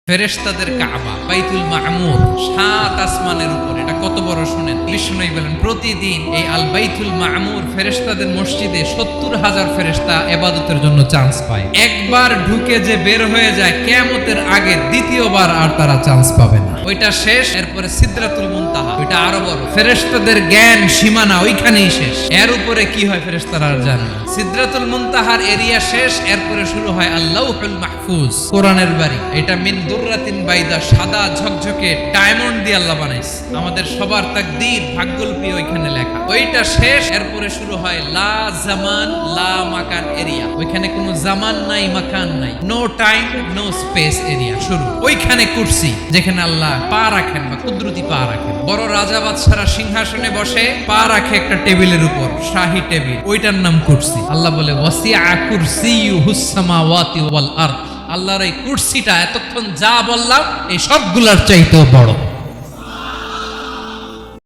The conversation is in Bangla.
ফেরেশতাদের কাবা বাইতুল মামুর ৭ আসমানের উপর। এটা কত বড় শুনেন। বিষ্ণুই বলেন প্রতিদিন এই আল বাইতুল মামুর ফেরেশতাদের মসজিদে ৭০,০০০ ফেরেশতা ইবাদতের জন্য চান্স পায়। একবার ঢুকে যে বের হয়ে যায় কিয়ামতের আগে দ্বিতীয়বার আর তারা চান্স পাবে না। ওইটা শেষ, এরপরে সিদরাতুল মুনতাহা, ওইটা আরো বড়। ফেরেশতাদের জ্ঞান সীমানা ওইখানেই শেষ। এর উপরে কি হয় ফেরেশতারা আর জানে না। সিদরাতুল মুনতাহার এরিয়া শেষ, এরপরে শুরু হয় আল্লাহুল মাহফুজ, কোরআনের বাড়ি। এটা মিন দুররাতিন বাইদা, সাদা ঝকঝকে ডায়মন্ড দিয়ে আল্লাহ বানাইছে। আমাদের সবার তাকদীর ভাগ্যলিপি ওইখানে লেখা। ওইটা শেষ, এরপরে শুরু হয় লা জামান লা মাকান এরিয়া। ওইখানে কোনো জামান নাই, মাকান নাই, no time no space area শুরু। ওইখানে কুরসি, যেখানে আল্লাহ পা রাখেন বা কুদরতি পা রাখেন। বড় রাজা বাদশারা সিংহাসনে বসে পা রাখে একটা টেবিলের উপর, শাহী টেবিল, ওইটার নাম কুরসি। আল্লাহ বলে ওয়াসিআ কুরসিয়ুহুস সামাওয়াতি ওয়াল আরদ। আল্লাহর এই কুরসিটা এতক্ষণ যা বললাম এই সবগুলার চাইতেও বড়।